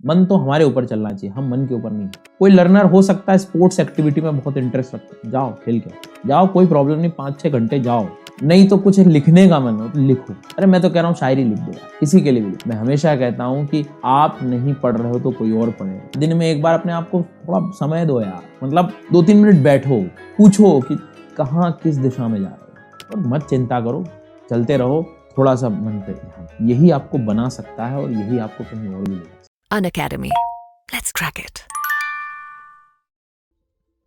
मन तो हमारे ऊपर चलना चाहिए, हम मन के ऊपर नहीं। कोई लर्नर हो सकता है स्पोर्ट्स एक्टिविटी में बहुत इंटरेस्ट रखता है, जाओ खेल के जाओ, कोई प्रॉब्लम नहीं, 5-6 घंटे जाओ। नहीं तो कुछ लिखने का मन हो तो लिखो। अरे मैं तो कह रहा हूँ शायरी लिख दो, किसी के लिए भी। मैं हमेशा कहता हूँ कि आप नहीं पढ़ रहे हो तो कोई और पढ़े। दिन में एक बार अपने आप को थोड़ा समय दो यार, मतलब 2-3 मिनट बैठो, पूछो कि कहाँ किस दिशा में जा रहे हो, और मत चिंता करो, चलते रहो, थोड़ा सा मन पे ध्यान। यही आपको बना सकता है और यही आपको कहीं और भी ले सकता है। Unacademy. Let's crack it.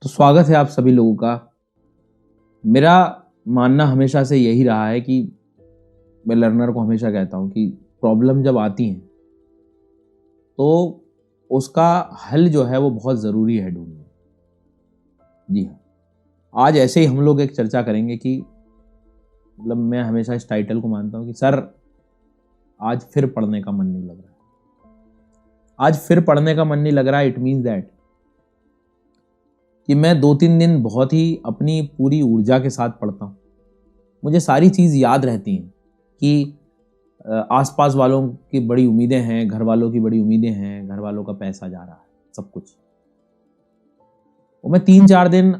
तो स्वागत है आप सभी लोगों का। मेरा मानना हमेशा से यही रहा है कि मैं लर्नर को हमेशा कहता हूं कि प्रॉब्लम जब आती है तो उसका हल जो है वो बहुत ज़रूरी है ढूंढना। जी हाँ, आज ऐसे ही हम लोग एक चर्चा करेंगे कि मतलब मैं हमेशा इस टाइटल को मानता हूं कि सर आज फिर पढ़ने का मन नहीं लग रहा। आज फिर पढ़ने का मन नहीं लग रहा, इट मीन्स दैट कि मैं 2-3 दिन बहुत ही अपनी पूरी ऊर्जा के साथ पढ़ता हूँ। मुझे सारी चीज़ याद रहती हैं कि आसपास वालों की बड़ी उम्मीदें हैं, घर वालों की बड़ी उम्मीदें हैं, घर वालों का पैसा जा रहा है, सब कुछ। और मैं 3-4 दिन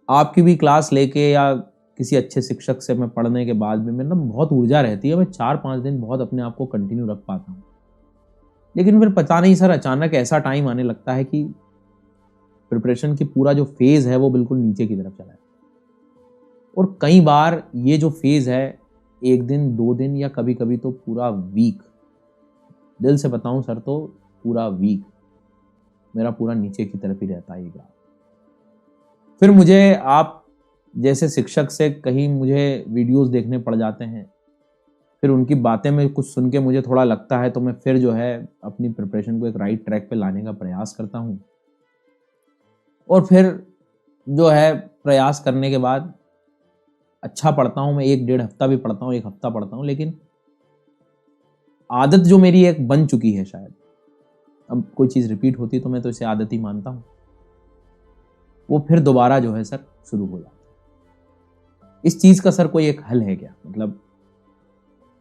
आपकी भी क्लास लेके या किसी अच्छे शिक्षक से मैं पढ़ने के बाद भी मेरे ना बहुत ऊर्जा रहती है, मैं 4-5 दिन बहुत अपने आप को कंटिन्यू रख पाता हूँ। लेकिन फिर पता नहीं सर, अचानक ऐसा टाइम आने लगता है कि प्रिपरेशन की पूरा जो फेज़ है वो बिल्कुल नीचे की तरफ चला है। और कई बार ये जो फेज़ है 1 दिन 2 दिन या कभी कभी तो पूरा वीक, दिल से बताऊं सर तो पूरा वीक मेरा पूरा नीचे की तरफ ही रहता है ये ग्राफ। फिर मुझे आप जैसे शिक्षक से कहीं मुझे वीडियोस देखने पड़ जाते हैं, फिर उनकी बातें में कुछ सुन के मुझे थोड़ा लगता है तो मैं फिर जो है अपनी प्रिपरेशन को एक राइट ट्रैक पे लाने का प्रयास करता हूँ। और फिर जो है प्रयास करने के बाद अच्छा पढ़ता हूँ, मैं 1-1.5 हफ्ता भी पढ़ता हूँ, 1 हफ्ता पढ़ता हूँ, लेकिन आदत जो मेरी एक बन चुकी है, शायद अब कोई चीज़ रिपीट होती तो मैं तो इसे आदत ही मानता हूँ, वो फिर दोबारा जो है सर शुरू हो जाता है। इस चीज़ का सर कोई एक हल है क्या? मतलब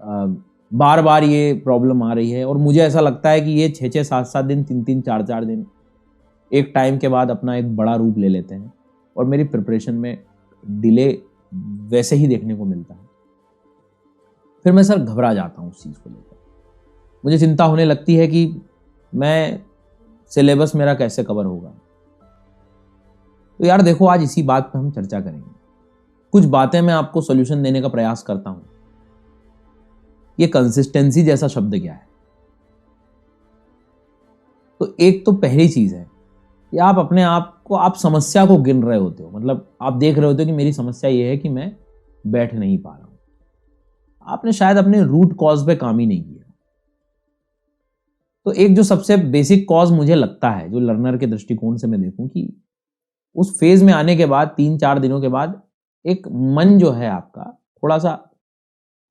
बार बार ये प्रॉब्लम आ रही है और मुझे ऐसा लगता है कि ये 6-6, 7-7 दिन, 3-3, 4-4 दिन एक टाइम के बाद अपना एक बड़ा रूप ले लेते हैं और मेरी प्रिपरेशन में डिले वैसे ही देखने को मिलता है। फिर मैं सर घबरा जाता हूँ उस चीज़ को लेकर। मुझे चिंता होने लगती है कि मैं सिलेबस मेरा कैसे कवर होगा। तो यार देखो, आज इसी बात पर हम चर्चा करेंगे। कुछ बातें मैं आपको सॉल्यूशन देने का प्रयास करता हूँ। ये कंसिस्टेंसी जैसा शब्द क्या है? तो एक तो पहली चीज़ है कि आप अपने आप को, आप समस्या को गिन रहे होते हो, मतलब आप देख रहे होते हो कि मेरी समस्या ये है कि मैं बैठ नहीं पा रहा हूं। आपने शायद अपने रूट कॉज पे काम ही नहीं किया। तो एक जो सबसे बेसिक कॉज मुझे लगता है, जो लर्नर के दृष्टिकोण से मैं देखूं, कि उस फेज में आने के बाद 3-4 दिनों के बाद एक मन जो है आपका थोड़ा सा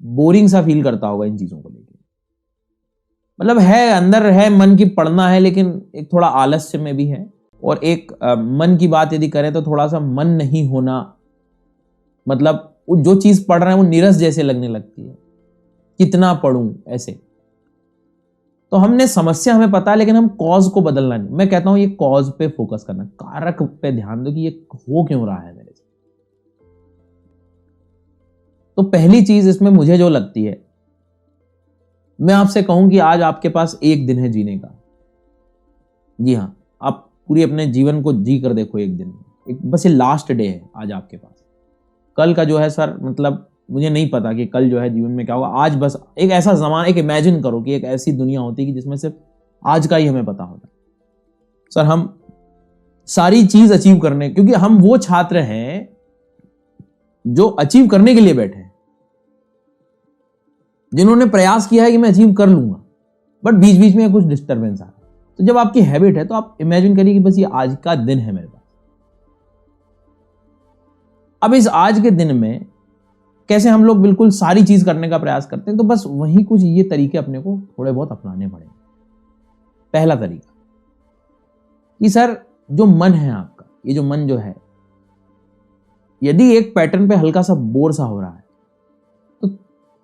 बोरिंग सा फील करता होगा इन चीजों को लेकर। मतलब है, अंदर है मन की पढ़ना है, लेकिन एक थोड़ा आलस्य में भी है। और एक मन की बात यदि करें तो थोड़ा सा मन नहीं होना, मतलब जो चीज पढ़ रहे हैं वो नीरस जैसे लगने लगती है, कितना पढ़ूं ऐसे। तो हमने समस्या हमें पता है, लेकिन हम कॉज को बदलना नहीं। मैं कहता हूं ये कॉज पे फोकस करना, कारक पे ध्यान दो कि ये हो क्यों रहा है मेरे से। तो पहली चीज इसमें मुझे जो लगती है, मैं आपसे कहूं कि आज आपके पास 1 दिन है जीने का। जी हाँ, आप पूरी अपने जीवन को जी कर देखो 1 दिन में। बस ये लास्ट डे है आज आपके पास। कल का जो है सर, मतलब मुझे नहीं पता कि कल जो है जीवन में क्या होगा। आज बस एक ऐसा जमाना, एक इमेजिन करो कि एक ऐसी दुनिया होती कि जिसमें सिर्फ आज का ही हमें पता होता। सर हम सारी चीज अचीव करने, क्योंकि हम वो छात्र हैं जो अचीव करने के लिए बैठे हैं, जिन्होंने प्रयास किया है कि मैं अचीव कर लूंगा, बट बीच बीच में कुछ डिस्टर्बेंस आ रहा है। तो जब आपकी हैबिट है तो आप इमेजिन करिए कि बस ये आज का दिन है मेरे पास। अब इस आज के दिन में कैसे हम लोग बिल्कुल सारी चीज करने का प्रयास करते हैं, तो बस वही कुछ ये तरीके अपने को थोड़े बहुत अपनाने पड़ेंगे। पहला तरीका कि सर जो मन है आपका, ये जो मन जो है, यदि एक पैटर्न पे हल्का सा बोर सा हो रहा है तो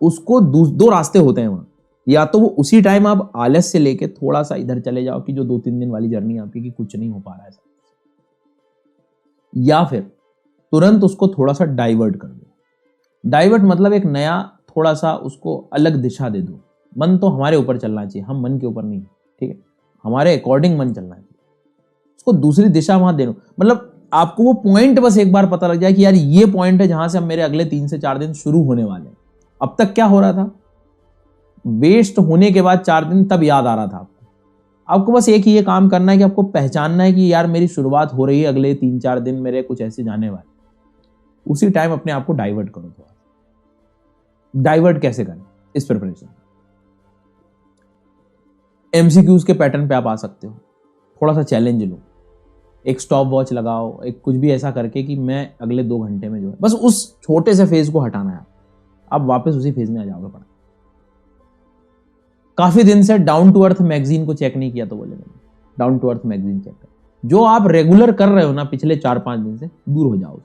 उसको 2 रास्ते होते हैं वहां। या तो वो उसी टाइम आप आलस से लेके थोड़ा सा इधर चले जाओ कि जो 2-3 दिन वाली जर्नी आपकी कि कुछ नहीं हो पा रहा है, या फिर तुरंत उसको थोड़ा सा डाइवर्ट कर दो। डाइवर्ट मतलब एक नया थोड़ा सा उसको अलग दिशा दे दो। मन तो हमारे ऊपर चलना चाहिए, हम मन के ऊपर नहीं, ठीक है, हमारे अकॉर्डिंग मन चलना चाहिए। उसको दूसरी दिशा वहां दे दो, मतलब आपको वो पॉइंट बस एक बार पता लग जाए कि यार ये पॉइंट है जहां से अब मेरे अगले 3 से 4 दिन शुरू होने वाले हैं। अब तक क्या हो रहा था, वेस्ट होने के बाद 4 दिन तब याद आ रहा था आपको बस एक ही ये काम करना है कि आपको पहचानना है कि यार मेरी शुरुआत हो रही है, अगले 3-4 दिन मेरे कुछ ऐसे जाने वाले। उसी टाइम अपने आप को डाइवर्ट करो। थोड़ा डाइवर्ट कैसे करें इस प्रिपरेशन, एमसीक्यूज के पैटर्न पे आप आ सकते हो। थोड़ा सा चैलेंज लो, एक स्टॉप वॉच लगाओ, एक कुछ भी ऐसा करके कि मैं अगले 2 घंटे में जो है, बस उस छोटे से फेज को हटाना है। आप वापस उसी फेज में आ जाओगे। पड़ा काफी दिन से डाउन टू अर्थ मैगजीन को चेक नहीं किया तो बोले मैंने down to earth magazine check कर। जो आप रेगुलर कर रहे हो ना पिछले 4-5 दिन से, दूर हो जाओ।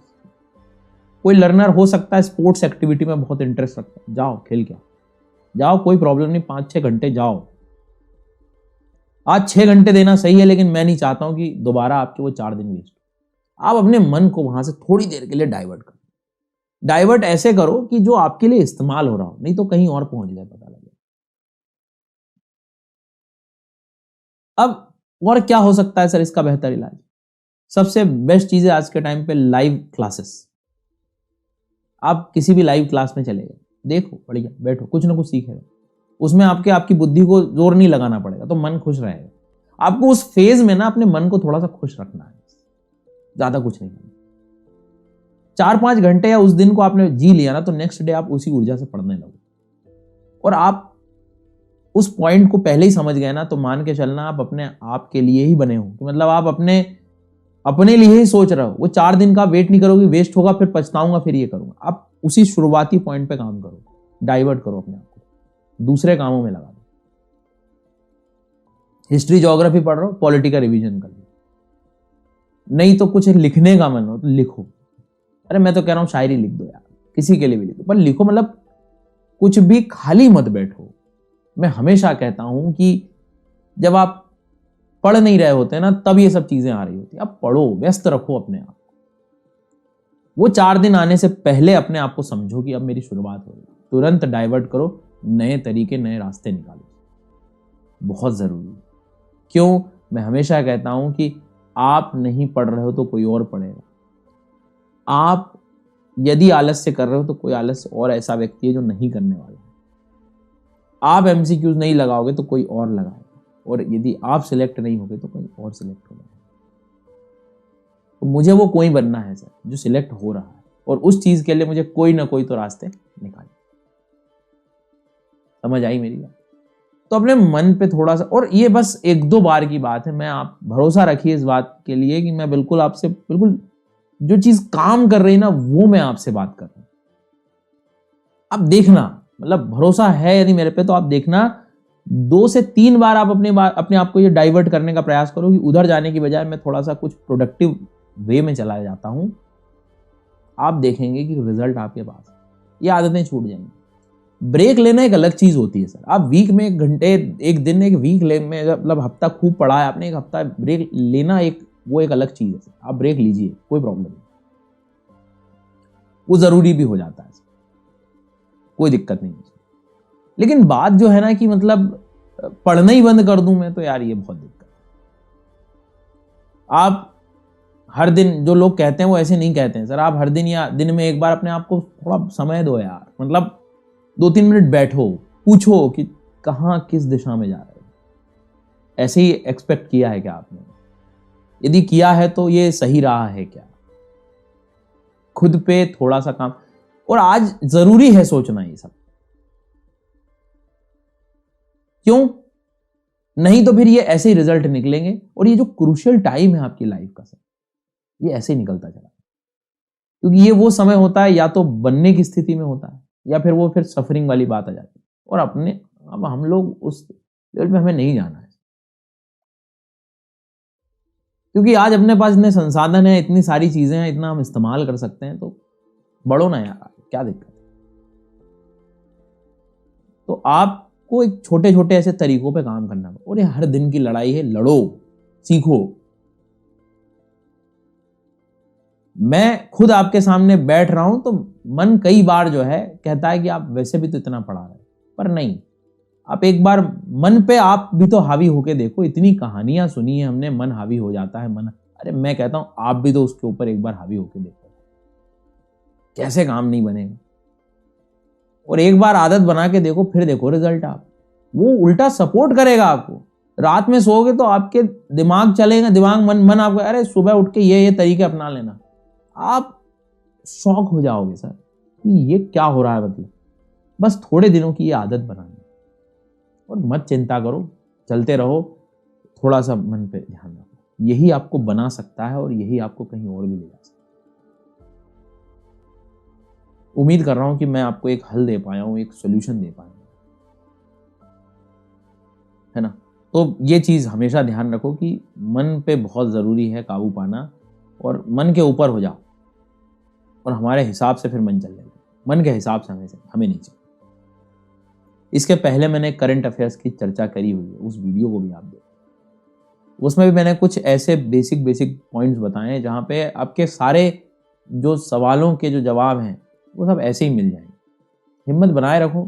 कोई लर्नर हो सकता है स्पोर्ट्स एक्टिविटी में बहुत इंटरेस्ट रखता है, जाओ खेल के जाओ, कोई प्रॉब्लम नहीं, 5-6 घंटे जाओ। आज 6 घंटे देना सही है, लेकिन मैं नहीं चाहता हूं कि दोबारा आपके वो 4 दिन वेस्ट। आप अपने मन को वहां से थोड़ी देर के लिए डाइवर्ट करो। डाइवर्ट ऐसे करो कि जो आपके लिए इस्तेमाल हो रहा हो, नहीं तो कहीं और पहुंच जाए पता लगे। अब और क्या हो सकता है सर इसका बेहतर इलाज? सबसे बेस्ट चीज है आज के टाइम पे लाइव क्लासेस। आप किसी भी लाइव क्लास में चले गए, देखो, बढ़िया बैठो, कुछ ना कुछ सीखेगा। उसमें आपकी बुद्धि को जोर नहीं लगाना पड़ेगा, तो मन खुश रहेगा। आपको उस फेज में ना अपने मन को थोड़ा सा खुश रखना है, ज्यादा कुछ नहीं करना। 4-5 घंटे या उस दिन को आपने जी लिया ना, तो नेक्स्ट डे आप उसी ऊर्जा से पढ़ने लगो। और आप उस पॉइंट को पहले ही समझ गए ना, तो मान के चलना आप अपने आप के लिए ही बने हो। तो मतलब आप अपने लिए ही सोच रहे हो। वो 4 दिन का वेट नहीं करोगे, वेस्ट होगा, फिर पछताऊंगा, फिर ये करूंगा। आप उसी शुरुआती पॉइंट पे काम करो, डाइवर्ट करो अपने आप को, दूसरे कामों में लगा दो। हिस्ट्री ज्योग्राफी पढ़ रहे हो, पॉलिटी का रिवीजन कर लो। नहीं तो कुछ लिखने का मन हो तो लिखो। अरे मैं तो कह रहा हूं शायरी लिख दो यार, किसी के लिए भी लिखो, पर लिखो, मतलब कुछ भी खाली मत बैठो। मैं हमेशा कहता हूं कि जब आप पढ़ नहीं रहे होते ना, तब ये सब चीजें आ रही होती है। आप पढ़ो, व्यस्त रखो अपने आप को। वो 4 दिन आने से पहले अपने आप को समझो कि अब मेरी शुरुआत हो रही है। तुरंत डाइवर्ट करो, नए तरीके, नए रास्ते निकालो, बहुत जरूरी है। क्यों? मैं हमेशा कहता हूं कि आप नहीं पढ़ रहे हो तो कोई और पढ़ेगा। आप यदि आलस्य कर रहे हो तो कोई आलस्य और ऐसा व्यक्ति है जो नहीं करने वाला है। आप एमसीक्यूज नहीं लगाओगे तो कोई और लगाएगा, और यदि आप सिलेक्ट नहीं होगे तो कोई और सिलेक्ट होगा। तो मुझे वो कोई बनना है सर जो सिलेक्ट हो रहा है, और उस चीज के लिए मुझे कोई ना कोई तो रास्ते निकालने। समझ आई मेरी बात? तो अपने मन पे थोड़ा सा, और ये बस 1-2 बार की बात है। मैं आप भरोसा रखिए इस बात के लिए कि मैं बिल्कुल आपसे, बिल्कुल जो चीज काम कर रही है ना, वो मैं आपसे बात कर रहा हूं। आप देखना, मतलब भरोसा है यदि मेरे पे, तो आप देखना 2 से 3 बार आप अपने आप को ये डाइवर्ट करने का प्रयास करो कि उधर जाने की बजाय मैं थोड़ा सा कुछ प्रोडक्टिव वे में चला जाता हूं। आप देखेंगे कि रिजल्ट आपके पास, ये आदतें छूट जाएंगी। ब्रेक लेना एक अलग चीज होती है सर। आप वीक में 1 घंटे, 1 दिन, 1 वीक में, मतलब हफ्ता खूब पढ़ा है आपने, 1 हफ्ता ब्रेक लेना, वो एक अलग चीज है सर। आप ब्रेक लीजिए, कोई प्रॉब्लम नहीं, वो जरूरी भी हो जाता है, कोई दिक्कत नहीं है। लेकिन बात जो है ना कि मतलब पढ़ना ही बंद कर दूं मैं, तो यार ये बहुत दिक्कत है। आप हर दिन, जो लोग कहते हैं वो ऐसे नहीं कहते हैं सर, आप हर दिन या दिन में 1 बार अपने आप को थोड़ा समय दो यार। मतलब 2-3 मिनट बैठो, पूछो कि कहां, किस दिशा में जा रहे हो। ऐसे ही एक्सपेक्ट किया है क्या आपने? यदि किया है तो ये सही रहा है क्या? खुद पे थोड़ा सा काम, और आज जरूरी है सोचना ये सब। क्यों? नहीं तो फिर ये ऐसे ही रिजल्ट निकलेंगे, और ये जो क्रूशियल टाइम है आपकी लाइफ का सर, ये ऐसे ही निकलता चला। क्योंकि ये वो समय होता है, या तो बनने की स्थिति में होता है, या फिर वो फिर सफरिंग वाली बात आ जाती है। और अब हम लोग उस लेवल पे हमें नहीं जाना है, क्योंकि आज अपने पास इतने संसाधन है, इतनी सारी चीजें हैं, इतना हम इस्तेमाल कर सकते हैं। तो बढ़ो ना यार, क्या दिक्कत है? तो आप आपको एक छोटे छोटे ऐसे तरीकों पे काम करना है। और ये हर दिन की लड़ाई है, लड़ो, सीखो। मैं खुद आपके सामने बैठ रहा हूं तो मन कई बार जो है कहता है कि आप वैसे भी तो इतना पढ़ा रहे, पर नहीं, आप एक बार मन पे आप भी तो हावी होके देखो। इतनी कहानियां सुनी है हमने, मन हावी हो जाता है, मन, अरे मैं कहता हूं आप भी तो उसके ऊपर एक बार हावी होके देखो, कैसे काम नहीं बनेगा। और एक बार आदत बना के देखो, फिर देखो रिजल्ट। आप वो उल्टा सपोर्ट करेगा आपको। रात में सोओगे तो आपके दिमाग चलेगा, दिमाग मन आपको, अरे सुबह उठ के ये तरीके अपना लेना। आप शॉक हो जाओगे सर कि ये क्या हो रहा है। मतलब बस थोड़े दिनों की ये आदत बनानी और मत चिंता करो, चलते रहो, थोड़ा सा मन पे ध्यान रखो। यही आपको बना सकता है और यही आपको कहीं और भी ले जा सकता है। उम्मीद कर रहा हूं कि मैं आपको एक हल दे पाया हूं, एक सोल्यूशन दे पाया हूं, है ना। तो ये चीज हमेशा ध्यान रखो कि मन पे बहुत जरूरी है काबू पाना, और मन के ऊपर हो जाओ और हमारे हिसाब से फिर मन चल जाएगा। मन के हिसाब से हमें नहीं चलना। इसके पहले मैंने करंट अफेयर्स की चर्चा करी हुई है, उस वीडियो को भी आप देखो। उसमें भी मैंने कुछ ऐसे बेसिक पॉइंट्स बताए हैं जहां पे आपके सारे जो सवालों के जो जवाब हैं वो सब ऐसे ही मिल जाएंगे। हिम्मत बनाए रखो,